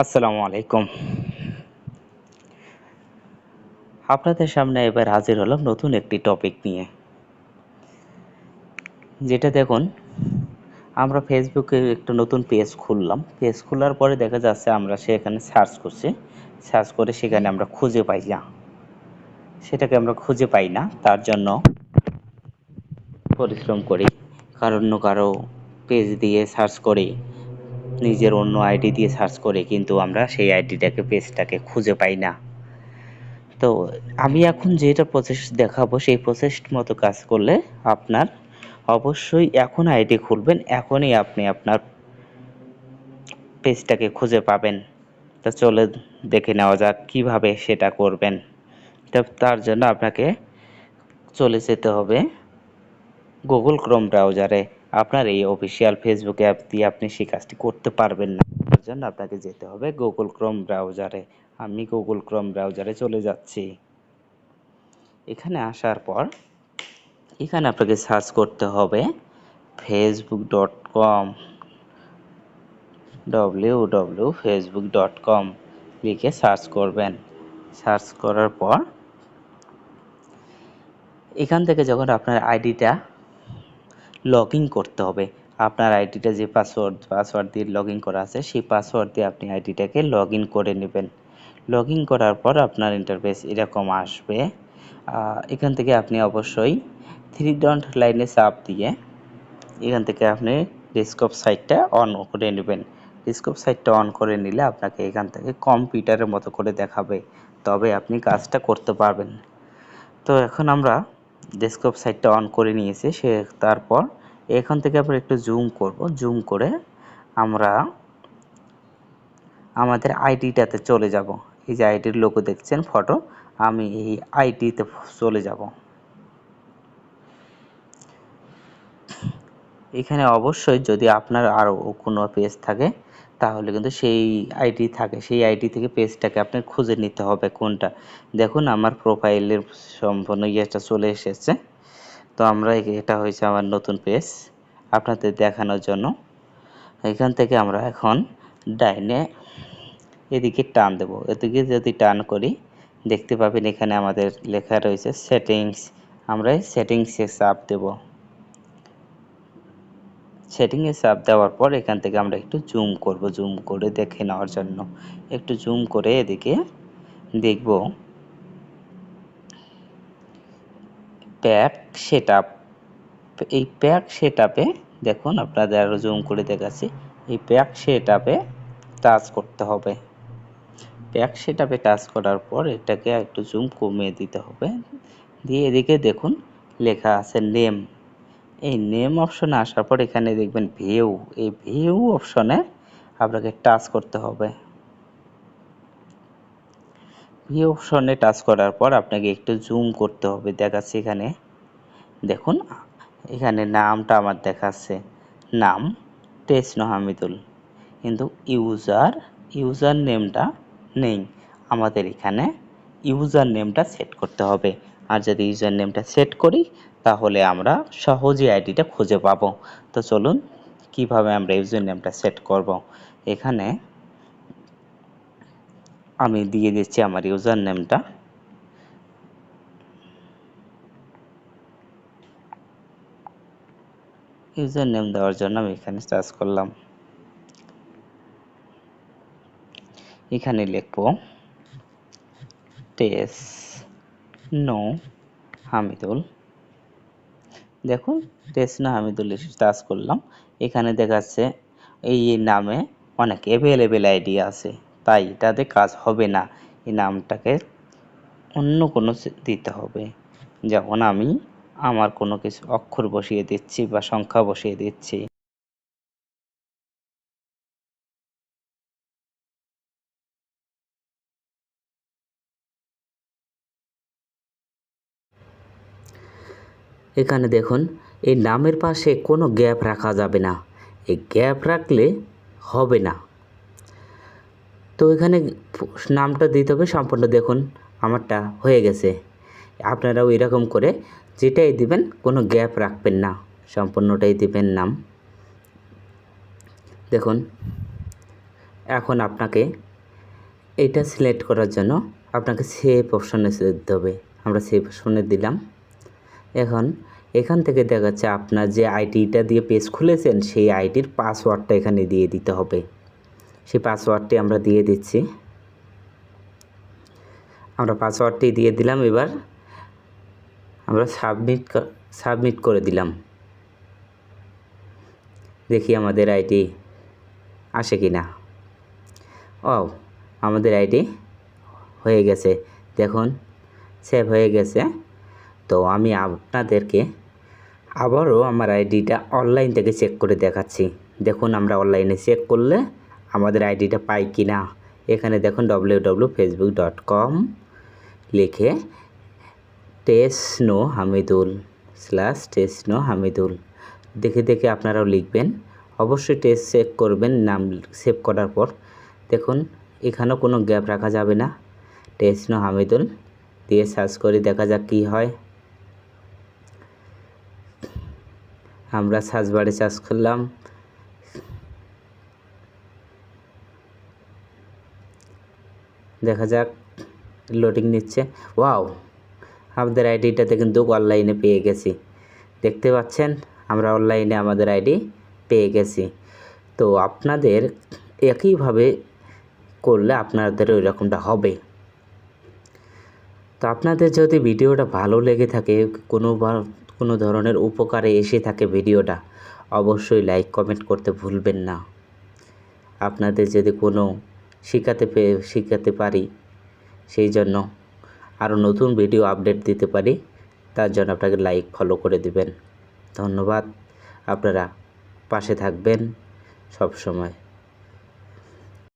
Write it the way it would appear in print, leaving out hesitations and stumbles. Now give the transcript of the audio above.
আসসালামু আলাইকুম। আপনাদের সামনে এবার হাজির হলাম নতুন একটি টপিক নিয়ে। যেটা দেখুন, আমরা ফেসবুকে একটা নতুন পেজ খুললাম। পেজ খোলার পরে দেখা যাচ্ছে আমরা সেখানে সার্চ করছি। সার্চ করে সেখানে আমরা খুঁজে পাই না। সেটাকে আমরা খুঁজে পাই না। তার জন্য পরিশ্রম করি। কারো পেজ দিয়ে সার্চ করি, নিজের অন্য আইডি দিয়ে সার্চ করি, কিন্তু আমরা সেই আইডিটাকে পেজটাকে খুঁজে পাই না। তো আমি এখন যেটা প্রসেস দেখাবো সেই প্রসেস মতো কাজ করলে আপনার অবশ্যই এখন আইডি খুলবেন, এখনই আপনি আপনার পেজটাকে খুঁজে পাবেন। তা চলে দেখে নেওয়া যাক কিভাবে সেটা করবেন। তার জন্য আপনাকে চলে যেতে হবে গুগল ক্রোম ব্রাউজারে। আপনার এই অফিসিয়াল ফেসবুক অ্যাপ দিয়ে আপনি সেই কাজটি করতে পারবেন না। তার জন্য আপনাকে যেতে হবে গুগল ক্রোম ব্রাউজারে। আমি গুগল ক্রোম ব্রাউজারে চলে যাচ্ছি। এখানে আসার পর এখানে আপনাকে সার্চ করতে হবে facebook.com www.facebook.com লিখে সার্চ করবেন। সার্চ করার পর এখান থেকে যখন আপনার আইডিটা লগ ইন করতে হবে, আপনার আইডিটা যে পাসওয়ার্ড দিয়ে লগ ইন করা আছে সেই পাসওয়ার্ড দিয়ে আপনি আইডিটাকে লগ ইন করে নেবেন। লগ ইন করার পর আপনার ইন্টারফেস এরকম আসবে। এখান থেকে আপনি অবশ্যই থ্রি ডট লাইনে চাপ দিয়ে এখান থেকে আপনি ডেস্কটপ সাইটটা অন করে নেবেন। ডেস্কটপ সাইটটা অন করে নিলে আপনাকে এখান থেকে কম্পিউটারের মতো করে দেখাবে, তবে আপনি কাজটা করতে পারবেন। তো এখন আমরা ডেস্কটপ সাইটটা অন করে নিয়েছি। তারপর এখান থেকে আমরা একটু জুম করব। জুম করে আমরা আমাদের আইডিটাতে চলে যাব। এই যে আইডির লোগো দেখছেন, ফটো, আমি এই আইডিতে চলে যাব। এখানে অবশ্যই যদি আপনার আরও কোনো পেজ থাকে তাহলে কিন্তু সেই আইডি থাকে, সেই আইডি থেকে পেজটাকে আপনার খুঁজে নিতে হবে কোনটা। দেখুন আমার প্রোফাইলের সম্পূর্ণ ইয়েটা চলে এসেছে। তো আমরা এটা হয়েছে আমার নতুন পেজ আপনাদের দেখানোর জন্য। এখান থেকে আমরা এখন ডাইনে এদিকে টান দেব। এদিকে যদি টান করি দেখতে পাবেন এখানে আমাদের লেখা রয়েছে সেটিংস। আমরা সেটিংসে চাপ দেব। সেটিংয়ে চাপ দেওয়ার পর এখান থেকে আমরা একটু জুম করব, জুম করে দেখে নেওয়ার জন্য একটু জুম করে এদিকে দেখব প্যাক সেটআপ। এই প্যাক সেটআপে দেখুন, আপনাদের আরও জুম করে দেখাচ্ছি। এই প্যাক সেটআপে টাচ করতে হবে। প্যাক সেটআপে টাচ করার পর এটাকে একটু জুম কমিয়ে দিতে হবে। দিয়ে এদিকে দেখুন লেখা আছে নেম। এই নেম অপশনে আসার পর এখানে দেখবেন ভিউ। এই ভিউ অপশনে আপনাকে টাচ করতে হবে। ভিউ অপশনে টাচ করার পর আপনাকে একটু জুম করতে হবে। দেখাচ্ছে এখানে দেখুন, এখানে নামটা আমার দেখাচ্ছে, নাম টেসনো হামিদুল, কিন্তু ইউজার নেমটা নেই। আমাদের এখানে ইউজার নেমটা সেট করতে হবে। আর যদি ইউজার নেমটা সেট করি তাহলে আমরা সহজেই আইডিটা খুঁজে পাবো। তো চলুন কিভাবে আমরা ইউজার নেমটা সেট করব। এখানে আমি দিয়ে দিচ্ছি আমার ইউজার নেমটা। ইউজার নেম দেওয়ার জন্য আমি এখানে সার্চ করলাম। এখানে লিখব টেসনো হামিদুল। দেখুন টেসনো হামিদুল সার্চ করলাম। এখানে দেখাচ্ছে এই নামে অনেক অ্যাভেলেবেল আইডি আছে, তাই এটাতে কাজ হবে না। এই নামটাকে অন্য কোনো দিতে হবে। যেমন আমি আমার কোনো কিছু অক্ষর বসিয়ে দিচ্ছি বা সংখ্যা বসিয়ে দিচ্ছি। এখানে দেখুন এই নামের পাশে কোনো গ্যাপ রাখা যাবে না। এই গ্যাপ রাখলে হবে না। তো এখানে নামটা দিতে হবে সম্পূর্ণ। দেখুন আমারটা হয়ে গেছে। আপনারাও এরকম করে যেটাই দিবেন কোনো গ্যাপ রাখবেন না, সম্পূর্ণটাই দিবেন নাম। দেখুন এখন আপনাকে এটা সিলেক্ট করার জন্য আপনাকে সেভ অপশনে দিতে হবে। আমরা সেভ অপশনে দিলাম। এখন এখান থেকে দেখাচ্ছে আপনার যে আইডিটা দিয়ে পেজ খুলেছেন সেই আইডির পাসওয়ার্ডটা এখানে দিয়ে দিতে হবে। সেই পাসওয়ার্ডটি আমরা দিয়ে দিচ্ছি। আমরা পাসওয়ার্ডটি দিয়ে দিলাম। এবার আমরা সাবমিট করে দিলাম। দেখি আমাদের আইডি আসে কি না। ও, আমাদের আইডি হয়ে গেছে, দেখুন সেভ হয়ে গেছে। তো আমি আপনাদেরকে আবারও আমার আইডিটা অনলাইন থেকে চেক করে দেখাচ্ছি। দেখুন আমরা অনলাইনে চেক করলে আমাদের আইডিটা পাই কি না। এখানে দেখুন www.facebook.com লিখে টেসনোহামিদুল দেখে আপনারাও লিখবেন। অবশ্যই টেস্ট চেক করবেন নাম সেভ করার পর। দেখুন এখানেও কোনো গ্যাপ রাখা যাবে না। টেসনোহামিদুল দিয়ে সার্চ করে দেখা যাক কী হয়। আমরা সার্চ বারে সার্চ করলাম। দেখা যাক, লোডিং নিচ্ছে। ওয়াও, আমাদের আইডিটাতে কিন্তু অনলাইনে পেয়ে গেছি। দেখতে পাচ্ছেন আমরা অনলাইনে আমাদের আইডি পেয়ে গেছি। তো আপনাদের একইভাবে করলে আপনাদের ওই রকমটা হবে। তো আপনাদের যদি ভিডিওটা ভালো লেগে থাকে, কোনো ধরনের উপকারে এসে থাকে ভিডিওটা, অবশ্যই লাইক কমেন্ট করতে ভুলবেন না। আপনাদের যদি কোনো শিখাতে পারি, সেই জন্য আরও নতুন ভিডিও আপডেট দিতে পারি, তার জন্য আপনাকে লাইক ফলো করে দিবেন। ধন্যবাদ। আপনারা পাশে থাকবেন সব সময়।